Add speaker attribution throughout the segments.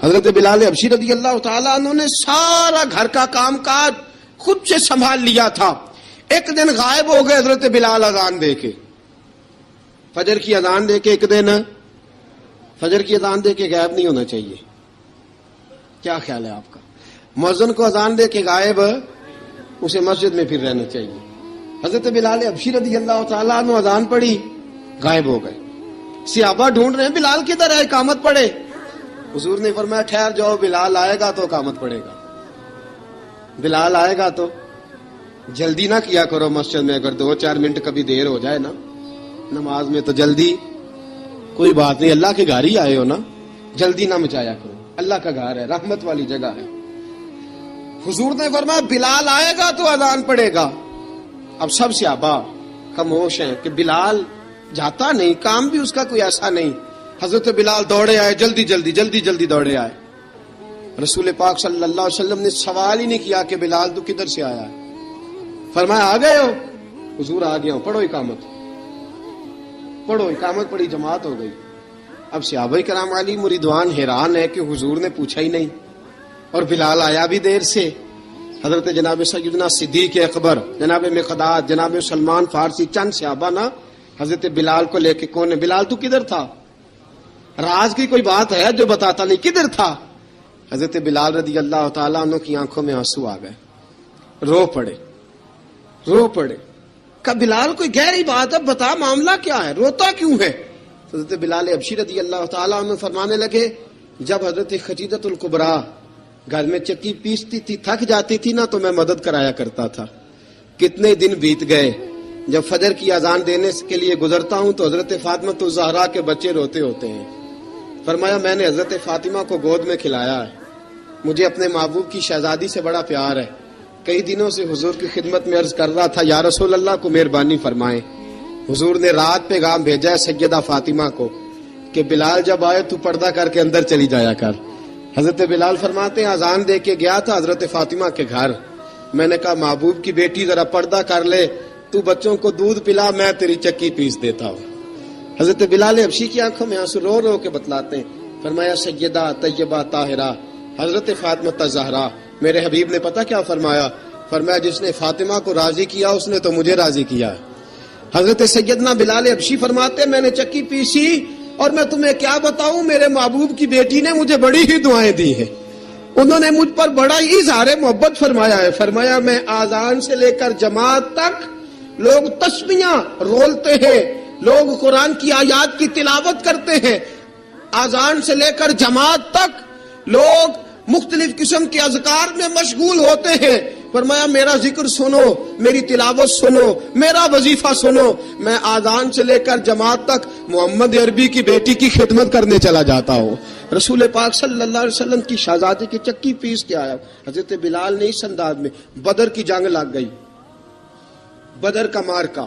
Speaker 1: حضرت بلال حبشی رضی اللہ تعالیٰ عنہ نے سارا گھر کا کام کاج خود سے سنبھال لیا تھا. ایک دن غائب ہو گئے حضرت بلال اذان دے کے, فجر کی اذان دے کے. ایک دن فجر کی اذان دے کے غائب نہیں ہونا چاہیے. کیا خیال ہے آپ کا؟ مؤذن کو اذان دے کے غائب, اسے مسجد میں پھر رہنا چاہیے. حضرت بلال حبشی رضی اللہ تعالیٰ عنہ اذان پڑھی, غائب ہو گئے. صحابہ ڈھونڈ رہے ہیں بلال کدھر ہے, اقامت پڑھے. حضور نے فرمایا ٹھہر جاؤ, بلال آئے گا تو اقامت پڑھے گا. بلال آئے گا تو جلدی نہ کیا کرو مسجد میں. اگر 2-4 منٹ کبھی دیر ہو جائے نا نماز میں تو جلدی کوئی بات نہیں, اللہ کے گھر ہی آئے ہو نا, جلدی نہ مچایا کرو. اللہ کا گھر ہے, رحمت والی جگہ ہے. حضور نے فرمایا بلال آئے گا تو اذان پڑھے گا. اب سب صحابہ خاموش ہیں کہ بلال جاتا نہیں, کام بھی اس کا کوئی ایسا نہیں. حضرت بلال دوڑے آئے, جلدی دوڑے آئے. رسول پاک صلی اللہ علیہ وسلم نے سوال ہی نہیں کیا کہ بلال تو کدھر سے آیا ہے. فرمایا آ گئے ہو؟ حضور آ گیا ہوں. پڑھو اقامت, پڑھو اقامت. پڑھی, جماعت ہو گئی. اب صحابہ کرام علی مریدوان حیران ہے کہ حضور نے پوچھا ہی نہیں اور بلال آیا بھی دیر سے. حضرت جناب سیدنا صدیق اکبر, جناب مقداد, جناب سلمان فارسی, چند صحابہ نا حضرت بلال کو لے کے, کون ہے بلال تو کدھر تھا؟ راز کی کوئی بات ہے جو بتاتا نہیں, کدھر تھا؟ حضرت بلال رضی اللہ تعالیٰ عنہ کی آنکھوں میں آنسو آ گئے, رو پڑے. کہ بلال کوئی گہری بات ہے, بتا معاملہ کیا ہے, روتا کیوں ہے؟ حضرت بلال حبشی رضی اللہ تعالیٰ عنہ فرمانے لگے جب حضرت خدیجۃ الکبریٰ گھر میں چکی پیستی تھی, تھک جاتی تھی نا تو میں مدد کرایا کرتا تھا. کتنے دن بیت گئے, جب فجر کی اذان دینے کے لیے گزرتا ہوں تو حضرت فاطمہ الزہرا کے بچے روتے ہوتے ہیں. فرمایا میں نے حضرت فاطمہ کو گود میں کھلایا ہے, مجھے اپنے محبوب کی شہزادی سے بڑا پیار ہے. کئی دنوں سے حضور کی خدمت میں عرض کر رہا تھا یا رسول اللہ کو مہربانی فرمائیں. حضور نے رات پیغام بھیجا ہے سیدہ فاطمہ کو کہ بلال جب آئے تو پردہ کر کے اندر چلی جایا کر. حضرت بلال فرماتے ہیں اذان دے کے گیا تھا حضرت فاطمہ کے گھر. میں نے کہا محبوب کی بیٹی ذرا پردہ کر لے, تو بچوں کو دودھ پلا, میں تیری چکی پیس دیتا ہوں. حضرت بلال حبشی کی آنکھوں میں آنسو رو رو کے بتلاتے ہیں. فرمایا سیدہ طیبہ طاہرہ حضرت فاطمہ الزہرا. میرے حبیب نے پتہ کیا فرمایا؟ فرمایا جس نے فاطمہ کو راضی کیا اس نے تو مجھے راضی کیا. حضرت سیدنا بلال حبشی فرماتے میں نے چکی پیسی اور میں تمہیں کیا بتاؤں, میرے محبوب کی بیٹی نے مجھے بڑی ہی دعائیں دی ہیں. انہوں نے مجھ پر بڑا ہی اظہار محبت فرمایا ہے. فرمایا میں آذان سے لے کر جماعت تک لوگ تسبیحاں رولتے ہیں, لوگ قرآن کی آیات کی تلاوت کرتے ہیں. آذان سے لے کر جماعت تک لوگ مختلف قسم کے اذکار میں مشغول ہوتے ہیں. فرمایا میرا ذکر سنو, میری تلاوت سنو, میرا وظیفہ سنو. میں آذان سے لے کر جماعت تک محمد عربی کی بیٹی کی خدمت کرنے چلا جاتا ہوں. رسول پاک صلی اللہ علیہ وسلم کی شہزادی کی چکی پیس کے آیا. حضرت بلال نے اس انداز میں, بدر کی جنگ لگ گئی, بدر کا مارکا,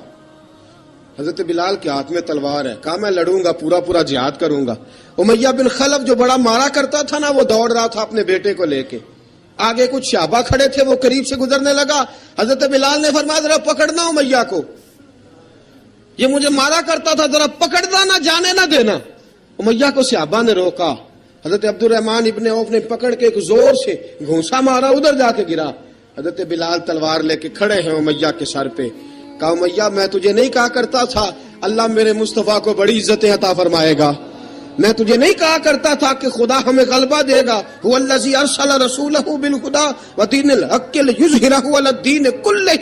Speaker 1: حضرت بلال کے ہاتھ میں تلوار ہے. کہا میں لڑوں گا, پورا جہاد کروں گا. امیہ بن خلف جو بڑا مارا کرتا تھا نا, وہ دوڑ رہا تھا اپنے بیٹے کو لے کے. آگے کچھ صحابہ کھڑے تھے, وہ قریب سے گزرنے لگا. حضرت بلال نے فرمایا ذرا پکڑنا امیہ کو, یہ مجھے مارا کرتا تھا, ذرا پکڑنا, نہ جانے نہ دینا. امیہ کو صحابہ نے روکا. حضرت عبد الرحمن ابن عوف نے پکڑ کے ایک زور سے گھونسا مارا, ادھر جا کے گرا. حضرت بلال تلوار لے کے کھڑے ہیں امیہ کے سر پہ. کہا امیہ میں تجھے نہیں کہا کرتا تھا اللہ میرے مصطفیٰ کو بڑی عزتیں عطا فرمائے گا؟ میں تجھے نہیں کہا کرتا تھا کہ خدا ہمیں غلبہ دے گا؟ هو الذی ارسل رسولہ بالہدی ودین الحق لیظہرہ علی الدین کلہ.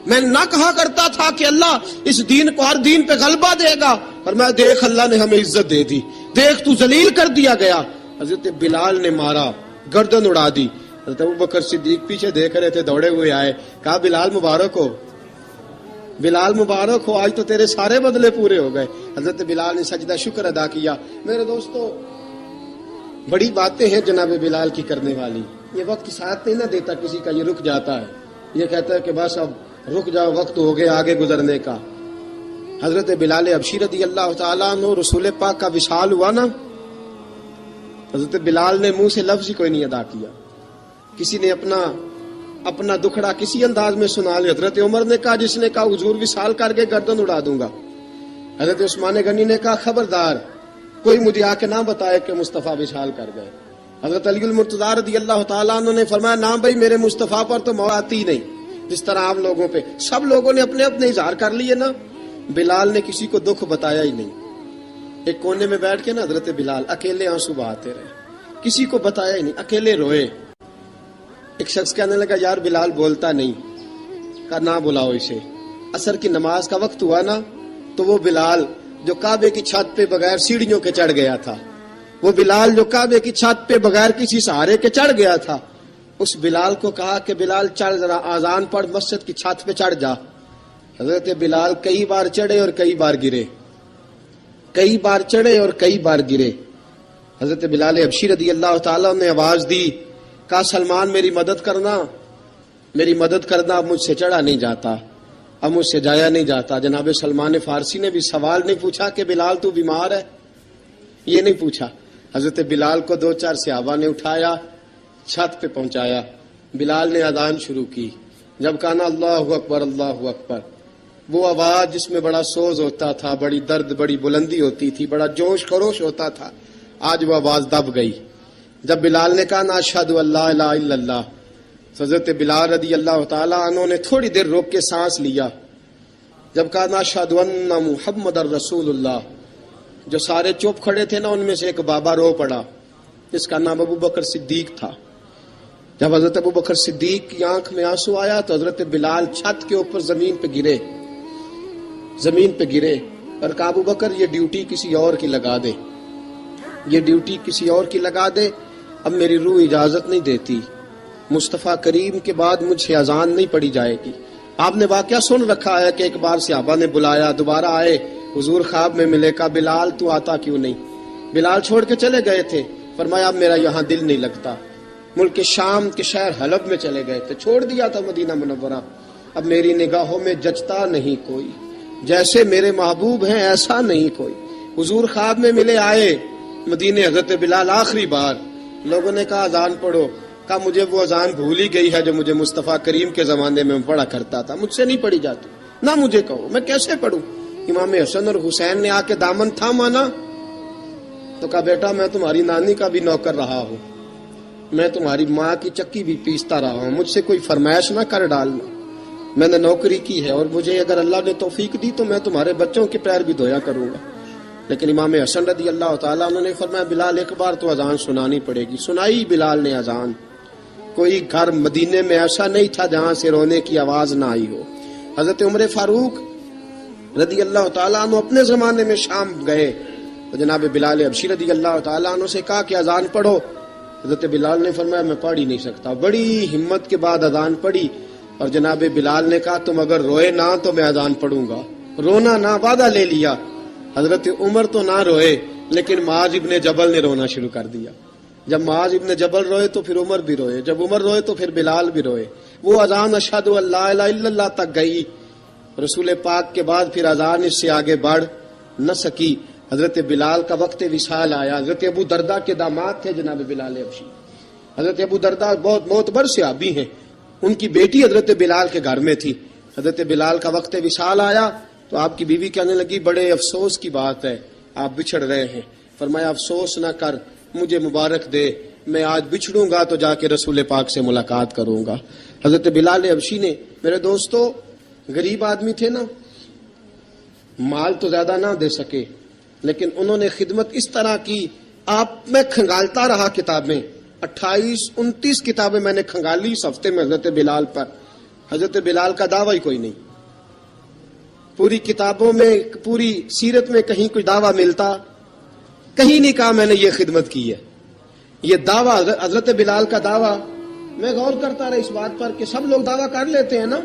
Speaker 1: میں نہ کہا کرتا تھا کہ اللہ اس دین کو ہر دین پہ غلبہ دے گا, پر میں دیکھ اللہ نے ہمیں عزت دے دی, دیکھ تو ذلیل کر دیا گیا. حضرت بلال نے مارا, گردن اڑا دی. حضرت ابوبکر صدیق پیچھے دیکھ رہے تھے, دوڑے ہوئے آئے. کہا بلال مبارک ہو, بلال مبارک ہو, آج تو تیرے سارے بدلے پورے ہو گئے. حضرت بلال نے سجدہ شکر ادا کیا. میرے دوستو بڑی باتیں ہیں جناب بلال کی کرنے والی. یہ وقت ساتھ نہیں نہ دیتا کسی کا, یہ رک جاتا ہے, یہ کہتا ہے کہ بس اب رک جاؤ, وقت ہو گیا آگے گزرنے کا. حضرت بلال حبشی رضی اللہ تعالیٰ عنہ رسول پاک کا وصال ہوا نا, حضرت بلال نے منہ سے لفظ ہی کوئی نہیں ادا کیا. کسی نے اپنا دکھڑا کسی انداز میں سنا لیا. حضرت عمر نے کہا, جس نے کہا حضور وصال کر کے گردن اڑا دوں گا. حضرت عثمان غنی نے کہا خبردار کوئی مجھے آ کے نہ بتائے کہ مصطفیٰ وصال کر گئے. حضرت علی المرتضیٰ رضی اللہ تعالیٰ عنہ نے فرمایا نہ بھائی میرے مصطفیٰ پر تو موت آتی نہیں جس طرح آپ لوگوں پہ. سب لوگوں نے اپنے اپنے اظہار کر لیے نا. بلال نے کسی کو دکھ بتایا ہی نہیں. ایک کونے میں بیٹھ کے نا حضرت بلال اکیلے آنسو بہاتے رہے, کسی کو بتایا ہی نہیں, اکیلے روئے. ایک شخص کہنے لگا یار بلال بولتا نہیں. کہا نہ بلاؤ اسے. عصر کی نماز کا وقت ہوا نا تو وہ بلال جو کعبے کی چھت پہ بغیر سیڑھیوں کے چڑھ گیا تھا, وہ بلال جو کعبے کی چھت پہ بغیر کسی سہارے کے چڑھ گیا تھا, اس بلال کو کہا کہ بلال چڑھ ذرا آذان پڑھ مسجد کی چھت پہ چڑھ جا. حضرت بلال کئی بار چڑھے اور کئی بار گرے, کئی بار چڑھے اور کئی بار گرے. حضرت بلال حبشی رضی اللہ تعالیٰ نے آواز دی, کہا سلمان میری مدد کرنا, میری مدد کرنا, اب مجھ سے چڑھا نہیں جاتا, اب مجھ سے جایا نہیں جاتا. جناب سلمان فارسی نے بھی سوال نہیں پوچھا کہ بلال تو بیمار ہے, یہ نہیں پوچھا. حضرت بلال کو 2-4 صحابہ نے اٹھایا, چھت پہ پہنچایا. بلال نے اذان شروع کی. جب کہا نا اللہ اکبر اللہ اکبر, وہ آواز جس میں بڑا سوز ہوتا تھا, بڑی درد, بڑی بلندی ہوتی تھی, بڑا جوش خروش ہوتا تھا, آج وہ آواز دب گئی. جب بلال نے کہا نا اشہد ان لا الہ الا اللہ, حضرت بلال رضی اللہ تعالیٰ عنہ نے تھوڑی دیر روک کے سانس لیا. جب کہا نا اشہد ان محمد الرسول اللہ, جو سارے چپ کھڑے تھے نا ان میں سے ایک بابا رو پڑا, جس کا نام ابو بکر صدیق تھا. جب حضرت ابو بکر صدیق کی آنکھ میں آنسو آیا تو حضرت بلال چھت کے اوپر زمین پہ گرے, زمین پہ گرے اور کہا ابو بکر یہ ڈیوٹی کسی اور کی لگا دے, یہ ڈیوٹی کسی اور کی لگا دے, اب میری روح اجازت نہیں دیتی, مصطفیٰ کریم کے بعد مجھ سے اذان نہیں پڑی جائے گی. آپ نے واقعہ سن رکھا ہے کہ ایک بار صحابہ نے بلایا, دوبارہ آئے, حضور خواب میں ملے, کہا بلال تو آتا کیوں نہیں. بلال چھوڑ کے چلے گئے تھے, فرمایا اب میرا یہاں دل نہیں لگتا. ملک شام کے شہر حلب میں چلے گئے تھے, چھوڑ دیا تھا مدینہ منورہ, اب میری نگاہوں میں جچتا نہیں کوئی, جیسے میرے محبوب ہیں ایسا نہیں کوئی. حضور خواب میں ملے, آئے مدینے. حضرت بلال آخری بار, لوگوں نے کہا اذان پڑھو, کہا مجھے وہ اذان بھول ہی گئی ہے جو مجھے مصطفیٰ کریم کے زمانے میں پڑھا کرتا تھا, مجھ سے نہیں پڑھی جاتی, نہ مجھے کہو میں کیسے پڑھوں. امام حسن اور حسین نے آ کے دامن تھاما نا تو کہا بیٹا میں تمہاری نانی کا بھی نوکر رہا ہوں, میں تمہاری ماں کی چکی بھی پیستا رہا ہوں, مجھ سے کوئی فرمائش نہ کر ڈالنا, میں نے نوکری کی ہے اور مجھے اگر اللہ نے توفیق دی تو میں تمہارے بچوں کے پیر بھی دھویا کروں گا. لیکن امام حسن رضی اللہ تعالیٰ انہوں نے فرمایا بلال ایک بار تو اذان سنانی پڑے گی. سنائی بلال نے اذان. کوئی گھر مدینے میں ایسا نہیں تھا جہاں سے رونے کی آواز نہ آئی ہو. حضرت عمر فاروق رضی اللہ تعالیٰ عنہ اپنے زمانے میں شام گئے تو جناب بلال حبشی رضی اللہ تعالیٰ عنہ سے کہا کہ اذان پڑھو. حضرت بلال نے فرمایا میں پڑھ ہی نہیں سکتا. بڑی ہمت کے بعد اذان پڑھی اور جناب بلال نے کہا تم اگر روئے نہ تو میں اذان پڑھوں گا. رونا نہ, وعدہ لے لیا. حضرت عمر تو نہ روئے لیکن معاذ ابن جبل نے رونا شروع کر دیا. جب معاذ ابن جبل روئے تو پھر عمر بھی روئے, جب عمر روئے تو پھر بلال بھی روئے. وہ اذان اشہد ان لا الہ الا اللہ تک گئی. رسول پاک کے بعد پھر اذان اس سے آگے بڑھ نہ سکی. حضرت بلال کا وقت وصال آیا. حضرت ابو درداء کے داماد تھے جناب بلال حبشی. حضرت ابو درداء بہت معتبر صحابی ہیں, ان کی بیٹی حضرت بلال کے گھر میں تھی. حضرت بلال کا وقت وصال آیا تو آپ کی بیوی کہنے لگی بڑے افسوس کی بات ہے, آپ بچھڑ رہے ہیں. فرمایا افسوس نہ کر, مجھے مبارک دے, میں آج بچھڑوں گا تو جا کے رسول پاک سے ملاقات کروں گا. حضرت بلال حبشی نے, میرے دوستو غریب آدمی تھے نا, مال تو زیادہ نہ دے سکے لیکن انہوں نے خدمت اس طرح کی. آپ میں کھنگالتا رہا کتابیں, 28-29 کتابیں میں نے کھنگالی اس ہفتے میں حضرت بلال پر. حضرت بلال کا دعویٰ ہی کوئی نہیں. پوری کتابوں میں, پوری سیرت میں کہیں کوئی دعویٰ ملتا, کہیں نہیں کہا میں نے یہ خدمت کی ہے. یہ دعویٰ حضرت بلال کا دعویٰ, میں غور کرتا رہا اس بات پر کہ سب لوگ دعویٰ کر لیتے ہیں نا,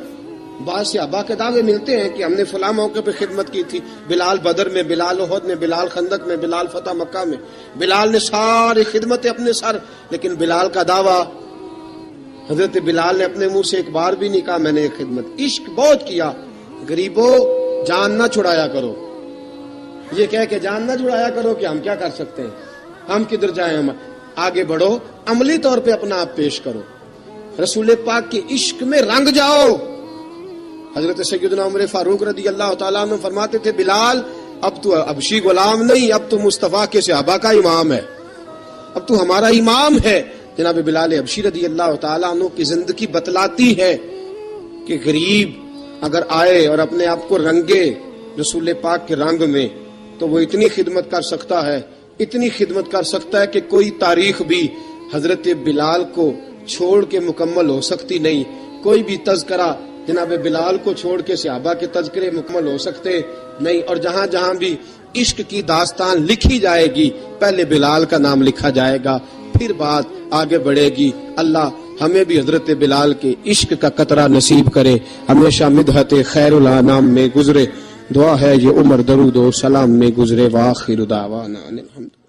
Speaker 1: بعض صحابہ کے دعوے ملتے ہیں کہ ہم نے فلاں موقع پہ خدمت کی تھی, بلال بدر میں, بلال احد میں, بلال خندق میں, بلال فتح مکہ میں, بلال نے ساری خدمتیں اپنے سر. لیکن بلال کا دعویٰ, حضرت بلال نے اپنے منہ سے ایک بار بھی نہیں کہا میں نے یہ خدمت. عشق بہت کیا. غریبوں جان نہ چھڑایا کرو, یہ کہہ کہ جان نہ چھڑایا کرو کہ ہم کیا کر سکتے ہیں, ہم کدھر جائیں, ہم آگے بڑھو, عملی طور پہ اپنا آپ پیش کرو, رسول پاک کے عشق میں رنگ جاؤ. حضرت سیدنا عمر فاروق رضی اللہ تعالیٰ عنہ فرماتے تھے بلال اب تو حبشی غلام نہیں, اب تو مصطفیٰ کے صحابہ کا امام ہے. اب تو ہمارا امام ہے. جناب بلال حبشی رضی اللہ تعالیٰ عنہ کی زندگی بتلاتی ہے کہ غریب اگر آئے اور اپنے آپ کو رنگے رسول پاک کے رنگ میں تو وہ اتنی خدمت کر سکتا ہے، اتنی خدمت کر سکتا ہے کہ کوئی تاریخ بھی حضرت بلال کو چھوڑ کے مکمل ہو سکتی نہیں. کوئی بھی تذکرہ جناب بلال کو چھوڑ کے صحابہ کے تذکرے مکمل ہو سکتے نہیں. اور جہاں جہاں بھی عشق کی داستان لکھی جائے گی پہلے بلال کا نام لکھا جائے گا، پھر بات آگے بڑھے گی. اللہ ہمیں بھی حضرت بلال کے عشق کا قطرہ نصیب کرے، ہمیشہ مدحت خیر الانام میں گزرے. دعا ہے یہ عمر درود و سلام میں گزرے. وآخر دعوانا ان الحمد